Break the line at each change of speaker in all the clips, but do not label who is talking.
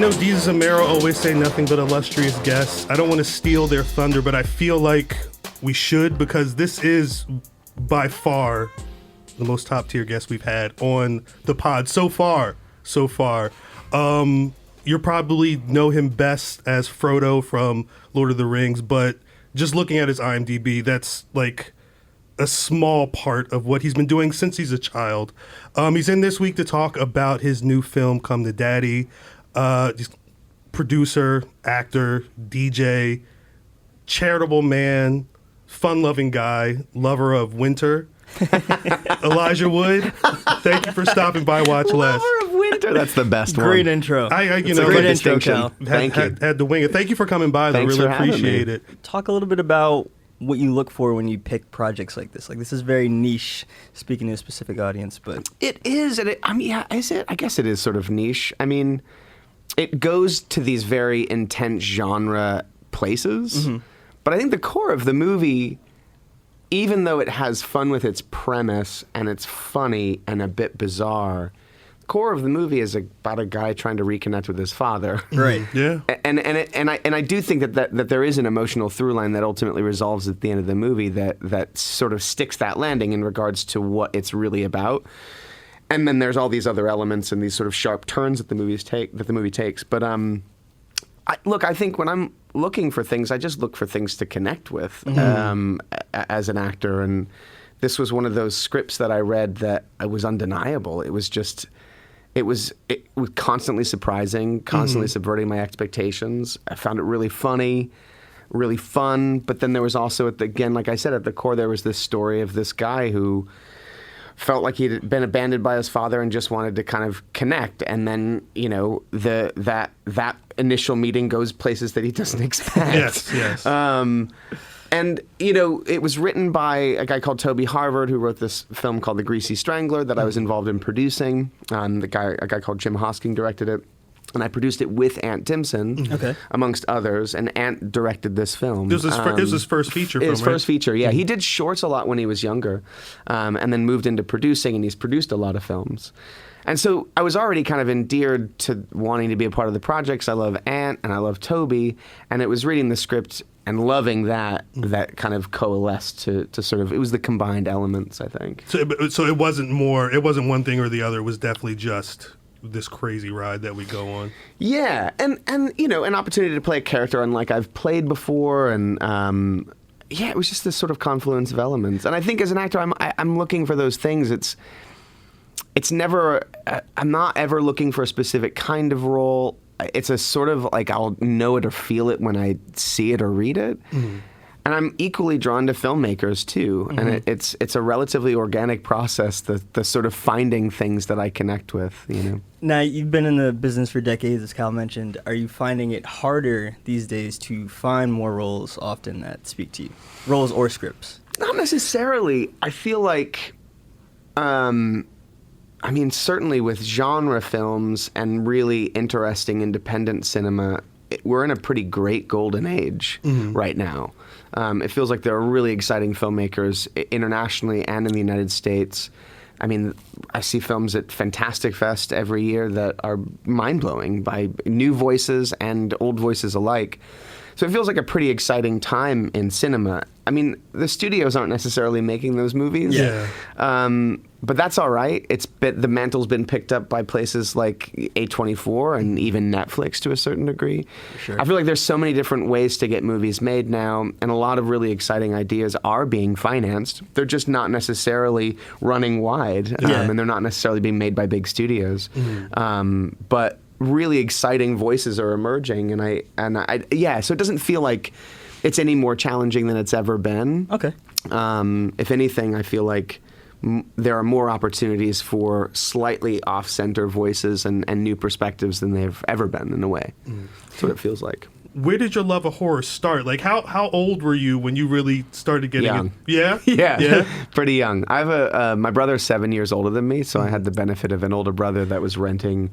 know Deez and Mero always say nothing but illustrious guests. I don't want to steal their thunder, but I feel like we should, because this is by far the most top tier guest we've had on the pod so far. You probably know him best as Frodo from Lord of the Rings, but just looking at his IMDb, that's like a small part of what he's been doing since he's a child. He's in this week to talk about his new film, Come to Daddy. He's producer, actor, DJ, charitable man, fun-loving guy, lover of winter. Elijah Wood, thank you for stopping by Watch Less.
Lover of winter, that's the best one.
Great intro.
Great
intro, Cal.
Thank you. Had to wing it. Thank you for coming by. I really appreciate it.
Talk a little bit about what you look for when you pick projects like this. Like, this is very niche, speaking to a specific audience, but
it is. And is it? I guess it is sort of niche. I mean, it goes to these very intense genre places, but I think the core of the movie, even though it has fun with its premise and it's funny and a bit bizarre, the core of the movie is about a guy trying to reconnect with his father.
Right.
Yeah.
And I do think that there is an emotional through line that ultimately resolves at the end of the movie that sort of sticks that landing in regards to what it's really about. And then there's all these other elements and these sort of sharp turns that the movie takes. But I think when I'm looking for things, I just look for things to connect with as an actor. And this was one of those scripts that I read that was undeniable. It was constantly surprising, constantly subverting my expectations. I found it really funny, really fun. But then there was also, again, like I said, at the core, there was this story of this guy who felt like he'd been abandoned by his father and just wanted to kind of connect. And then, that initial meeting goes places that he doesn't expect.
Yes.
And, it was written by a guy called Toby Harvard, who wrote this film called The Greasy Strangler that I was involved in producing. A guy called Jim Hosking directed it. And I produced it with Ant Timpson, amongst others. And Ant directed this film.
This was his first feature film,
His first feature, yeah. He did shorts a lot when he was younger, and then moved into producing, and he's produced a lot of films. And so I was already kind of endeared to wanting to be a part of the projects. I love Ant, and I love Toby. And it was reading the script and loving that kind of coalesced to sort of, it was the combined elements, I think.
So it wasn't one thing or the other. It was definitely just this crazy ride that we go on.
Yeah, and an opportunity to play a character unlike I've played before, and it was just this sort of confluence of elements. And I think as an actor, I'm looking for those things. It's never, I'm not ever looking for a specific kind of role. It's a sort of like I'll know it or feel it when I see it or read it. And I'm equally drawn to filmmakers too, and it's a relatively organic process. The sort of finding things that I connect with,
Now, you've been in the business for decades, as Cal mentioned. Are you finding it harder these days to find more roles often that speak to you, roles or scripts?
Not necessarily. I feel like, certainly with genre films and really interesting independent cinema, we're in a pretty great golden age right now. It feels like there are really exciting filmmakers internationally and in the United States. I mean, I see films at Fantastic Fest every year that are mind-blowing by new voices and old voices alike. So it feels like a pretty exciting time in cinema. I mean, the studios aren't necessarily making those movies.
Yeah.
But that's all right. The mantle's been picked up by places like A24 and even Netflix to a certain degree.
Sure.
I feel like there's so many different ways to get movies made now, and a lot of really exciting ideas are being financed. They're just not necessarily running wide, and they're not necessarily being made by big studios. But really exciting voices are emerging, so it doesn't feel like it's any more challenging than it's ever been.
Okay.
If anything, I feel like there are more opportunities for slightly off-center voices and new perspectives than they've ever been, in a way. That's what it feels like.
Where did your love of horror start? Like, how old were you when you really started getting
young.
it? Yeah?
Yeah. Pretty young. I have my brother's 7 years older than me, so I had the benefit of an older brother that was renting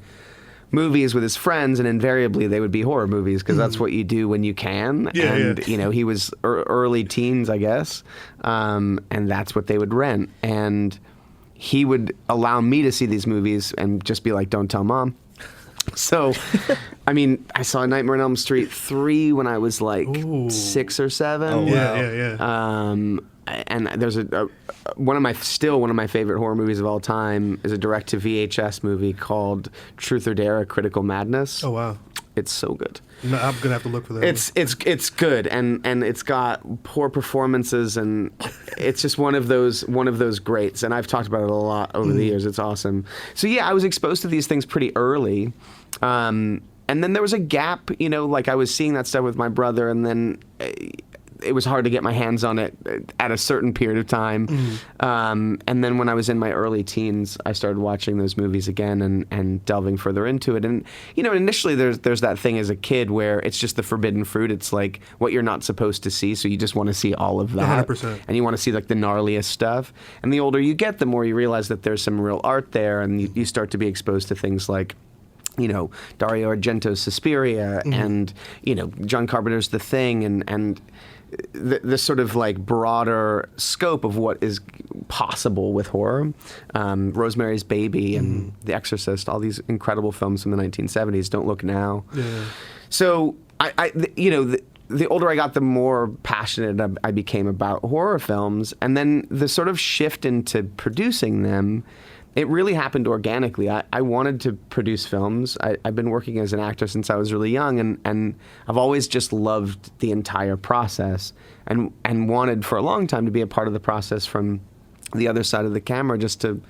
movies with his friends, and invariably they would be horror movies because that's what you do when you can. He was early teens, I guess, and that's what they would rent. And he would allow me to see these movies and just be like, "Don't tell Mom." So, I mean, I saw Nightmare on Elm Street 3 when I was like
Ooh.
6 or 7.
Oh, wow.
Yeah.
And there's one of my favorite horror movies of all time is a direct to VHS movie called Truth or Dare: A Critical Madness.
Oh wow.
It's so good.
No, I'm gonna have to look for that.
It's good, and it's got poor performances, and it's just one of those greats. And I've talked about it a lot over the years. It's awesome. So yeah, I was exposed to these things pretty early, and then there was a gap. Like I was seeing that stuff with my brother, and then it was hard to get my hands on it at a certain period of time. And then when I was in my early teens, I started watching those movies again and delving further into it. And, initially there's that thing as a kid where it's just the forbidden fruit. It's like what you're not supposed to see. So you just want to see all of that.
100%.
And you want to see like the gnarliest stuff. And the older you get, the more you realize that there's some real art there. And you start to be exposed to things like, Dario Argento's Suspiria and, John Carpenter's The Thing and the sort of like broader scope of what is possible with horror. Rosemary's Baby and The Exorcist, all these incredible films from the 1970s. Don't Look Now.
Yeah.
So the older I got, the more passionate I became about horror films, and then the sort of shift into producing them. It really happened organically. I wanted to produce films. I've been working as an actor since I was really young, and I've always just loved the entire process and wanted for a long time to be a part of the process from the other side of the camera, just to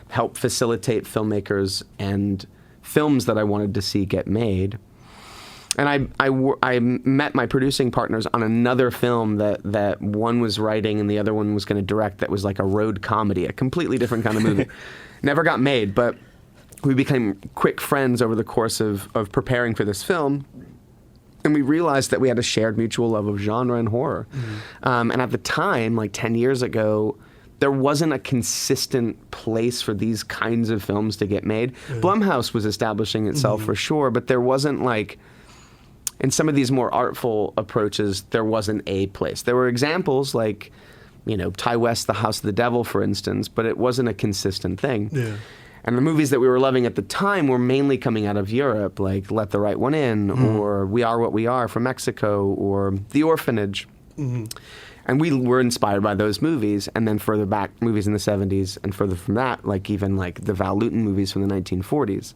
help facilitate filmmakers and films that I wanted to see get made. And I met my producing partners on another film that one was writing and the other one was going to direct, that was like a road comedy, a completely different kind of movie. Never got made, but we became quick friends over the course of preparing for this film. And we realized that we had a shared mutual love of genre and horror. And at the time, like 10 years ago, there wasn't a consistent place for these kinds of films to get made. Blumhouse was establishing itself for sure, but there wasn't like... In some of these more artful approaches, there wasn't a place. There were examples like, Ty West's The House of the Devil, for instance, but it wasn't a consistent thing.
Yeah.
And the movies that we were loving at the time were mainly coming out of Europe, like Let the Right One In, or We Are What We Are from Mexico, or The Orphanage. And we were inspired by those movies, and then further back, movies in the 70s, and further from that, like even like the Val Lewton movies from the 1940s.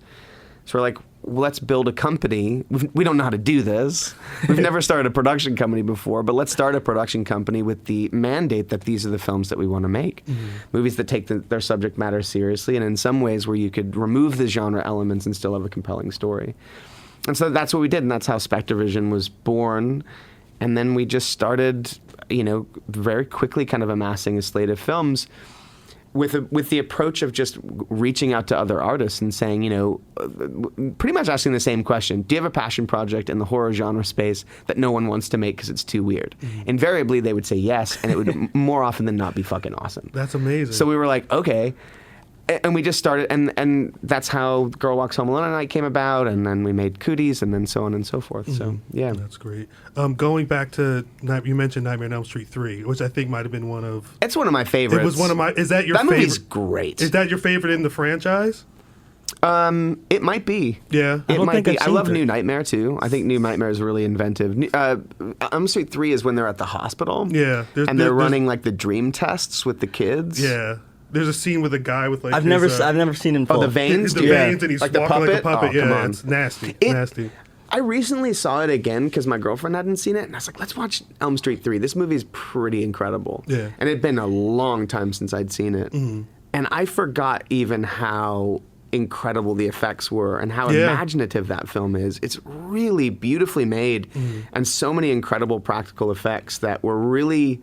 So we're like, well, let's build a company. We don't know how to do this. We've never started a production company before, but let's start a production company with the mandate that these are the films that we want to make. Movies that take their subject matter seriously, and in some ways where you could remove the genre elements and still have a compelling story. And so that's what we did, and that's how SpectreVision was born. And then we just started, very quickly kind of amassing a slate of films with the approach of just reaching out to other artists and saying, pretty much asking the same question: do you have a passion project in the horror genre space that no one wants to make because it's too weird? Invariably, they would say yes, and it would more often than not be fucking awesome.
That's amazing.
So we were like, okay. And we just started, and that's how Girl Walks Home Alone at Night came about, and then we made Cooties, and then so on and so forth. So, yeah.
That's great. Going back to, you mentioned Nightmare on Elm Street 3, which I think might have been one of...
It's one of my favorites.
It was one of my... Is that your favorite?
That movie's great.
Is that your favorite in the franchise?
It might be.
Yeah.
It might be. I love
it.
New Nightmare, too. I think New Nightmare is really inventive. Elm Street 3 is when they're at the hospital.
Yeah.
And they're running, like, the dream tests with the kids.
Yeah. There's a scene with a guy with like
I've never seen him.
Oh, the veins.
The veins, and he's
like
walking like a
the
puppet.
Oh, come
Yeah,
on.
it's nasty. Nasty.
I recently saw it again because my girlfriend hadn't seen it, and I was like, let's watch Elm Street 3. This movie is pretty incredible.
Yeah.
And it'd been a long time since I'd seen it. And I forgot even how incredible the effects were and how imaginative that film is. It's really beautifully made, and so many incredible practical effects that were really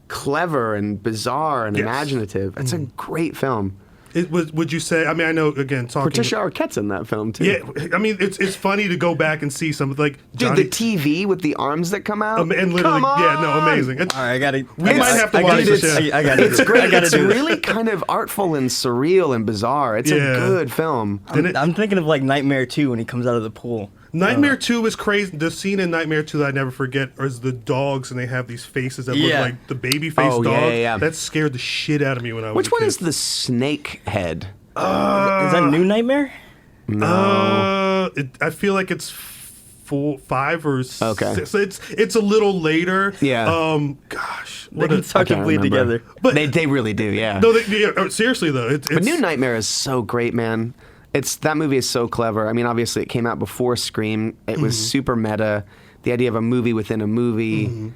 clever and bizarre and imaginative. It's a great film.
Would you say? I mean, I know again talking.
Patricia Arquette's in that film too.
Yeah, I mean, it's funny to go back and see some like
dude, the TV with the arms that come out.
And literally,
come on!
Yeah, no, amazing.
All right, I got it.
We might have to watch this.
I got it.
It's great. It's really kind of artful and surreal and bizarre. It's a good film.
I'm thinking of like Nightmare 2 when he comes out of the pool.
Nightmare 2 is crazy. The scene in Nightmare 2 that I never forget is the dogs, and they have these faces that look like the baby face dog.
Yeah.
That scared the shit out of me when I was
Which
a
one
kid.
is the snake head?
Is that New Nightmare?
No.
I feel like it's 5 or
Okay.
6. So it's a little later.
Yeah.
Gosh,
They can start to
can't
bleed
remember.
together.
But
They really do, yeah.
no, seriously though, it's
But New Nightmare is so great, man. That movie is so clever. I mean, obviously, it came out before Scream. It was super meta. The idea of a movie within a movie,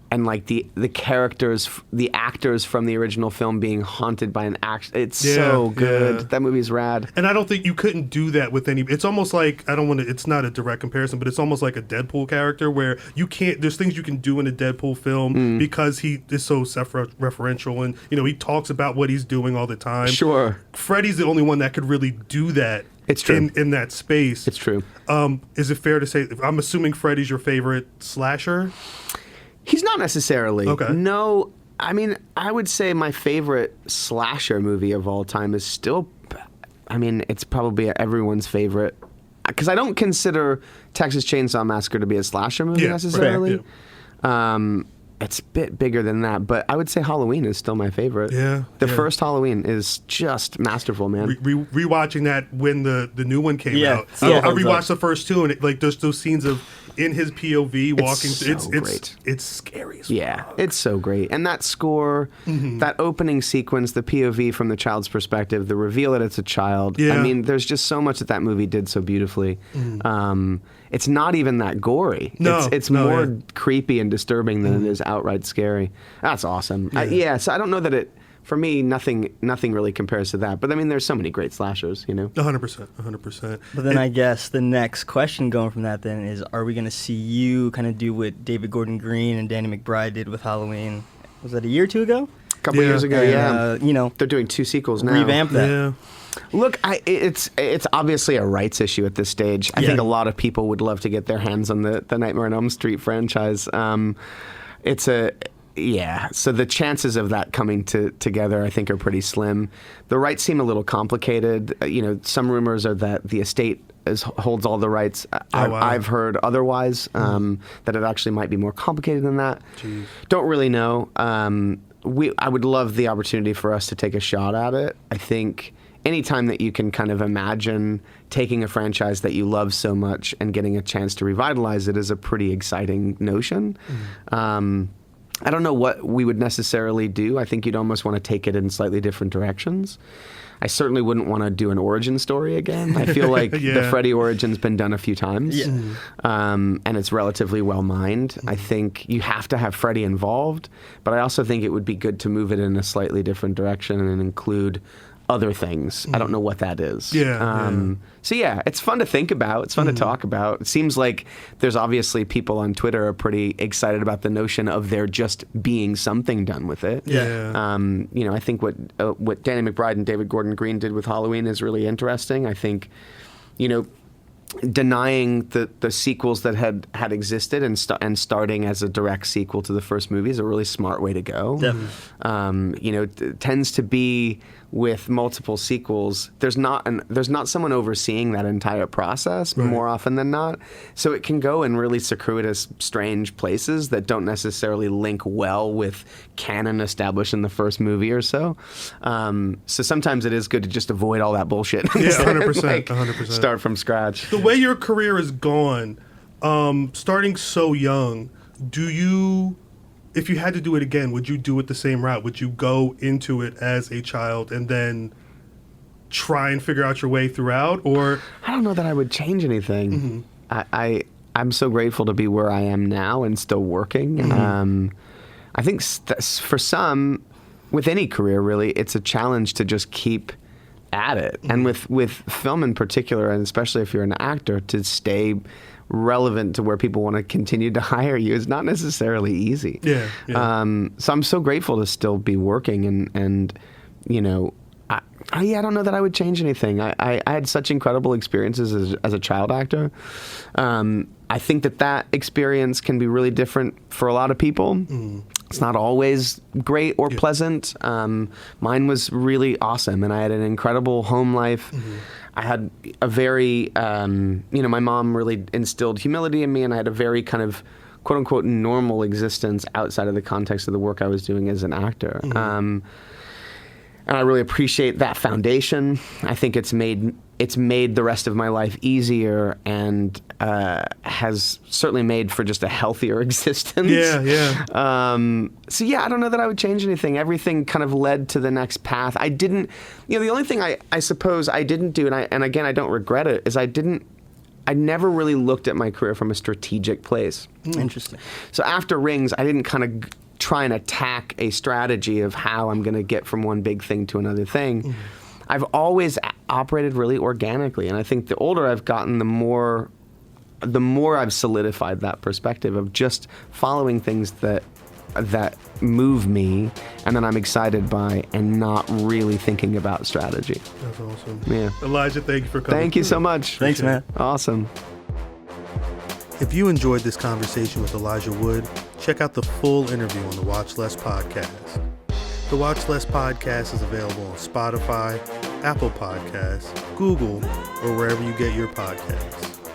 and like the characters, the actors from the original film being haunted by an act. It's so good.
Yeah.
That movie's rad.
And I don't think you couldn't do that with any. It's almost like, I don't want to. It's not a direct comparison, but it's almost like a Deadpool character where you can't. There's things you can do in a Deadpool film because he is so self-referential, and he talks about what he's doing all the time.
Sure.
Freddy's the only one that could really do that.
It's true.
In that space.
It's true.
Is it fair to say? I'm assuming Freddy's your favorite slasher.
He's not necessarily.
Okay.
No, I mean, I would say my favorite slasher movie of all time is still, I mean, it's probably everyone's favorite. Because I don't consider Texas Chainsaw Massacre to be a slasher movie
Yeah,
necessarily.
right,
It's a bit bigger than that, but I would say Halloween is still my favorite.
Yeah,
The
yeah.
first Halloween is just masterful, man.
Rewatching that when the new one came
Yeah,
out.
yeah.
I rewatched the first two, and there's those scenes of in his POV walking.
so great.
It's scary as
Yeah,
fuck.
it's so great. And that score, that opening sequence, the POV from the child's perspective, the reveal that it's a child.
Yeah.
I mean, there's just so much that movie did so beautifully. It's not even that gory.
No,
it's
no,
more
yeah.
creepy and disturbing than it is outright scary. That's awesome. So I don't know that it, for me, nothing really compares to that. But I mean, there's so many great slashers,
100%.
But then I guess the next question going from that then is, are we going to see you kind of do what David Gordon Green and Danny McBride did with Halloween? Was that a year or two ago?
A couple
Yeah.
years ago, yeah.
And,
They're doing 2 sequels now.
revamp that.
Yeah.
Look, it's obviously a rights issue at this stage. I
Yeah.
think a lot of people would love to get their hands on the Nightmare on Elm Street franchise. So the chances of that coming together, I think, are pretty slim. The rights seem a little complicated. Some rumors are that the estate holds all the rights.
wow.
I've heard otherwise, that it actually might be more complicated than that.
Jeez.
Don't really know. I would love the opportunity for us to take a shot at it. I think anytime that you can kind of imagine taking a franchise that you love so much and getting a chance to revitalize it is a pretty exciting notion. I don't know what we would necessarily do. I think you'd almost want to take it in slightly different directions. I certainly wouldn't want to do an origin story again. I feel like
Yeah.
the Freddy origin's been done a few times,
Yeah.
and it's relatively well mined. I think you have to have Freddy involved, but I also think it would be good to move it in a slightly different direction and include other things. I don't know what that is.
Yeah.
So yeah, it's fun to think about. It's fun to talk about. It seems like there's obviously people on Twitter are pretty excited about the notion of there just being something done with it.
Yeah.
I think what Danny McBride and David Gordon Green did with Halloween is really interesting. I think, denying the sequels that had existed and starting as a direct sequel to the first movie is a really smart way to go.
Definitely.
It tends to be with multiple sequels, there's not someone overseeing that entire process more often than not. So it can go in really circuitous, strange places that don't necessarily link well with canon established in the first movie or so. So sometimes it is good to just avoid all that bullshit.
Yeah,
instead,
100%, 100%.
Start from scratch.
The way your career has gone, starting so young, if you had to do it again, would you do it the same route? Would you go into it as a child and then try and figure out your way throughout? Or
I don't know that I would change anything. I'm so grateful to be where I am now and still working. I think for some, with any career really, it's a challenge to just keep at it. And with film in particular, and especially if you're an actor, to stay relevant to where people want to continue to hire you is not necessarily easy.
Yeah.
So I'm so grateful to still be working and I don't know that I would change anything. I had such incredible experiences as a child actor. I think that experience can be really different for a lot of people. It's not always great or pleasant. Mine was really awesome, and I had an incredible home life. I had a very, my mom really instilled humility in me, and I had a very kind of quote unquote normal existence outside of the context of the work I was doing as an actor. And I really appreciate that foundation. I think it's made it's made the rest of my life easier and has certainly made for just a healthier existence.
Yeah.
So yeah, I don't know that I would change anything. Everything kind of led to the next path. I didn't, the only thing I suppose I didn't do, and again, I don't regret it, is I never really looked at my career from a strategic place.
Interesting.
So after Rings, I didn't kind of try and attack a strategy of how I'm going to get from one big thing to another thing. I've always operated really organically, and I think the older I've gotten, the more I've solidified that perspective of just following things that move me and that I'm excited by, and not really thinking about strategy.
That's awesome.
Yeah.
Elijah, thank you for coming.
Thank you so much.
Thanks, man.
Awesome.
If you enjoyed this conversation with Elijah Wood, check out the full interview on the Watch Less podcast. The Watch Less podcast is available on Spotify, Apple Podcasts, Google, or wherever you get your podcasts.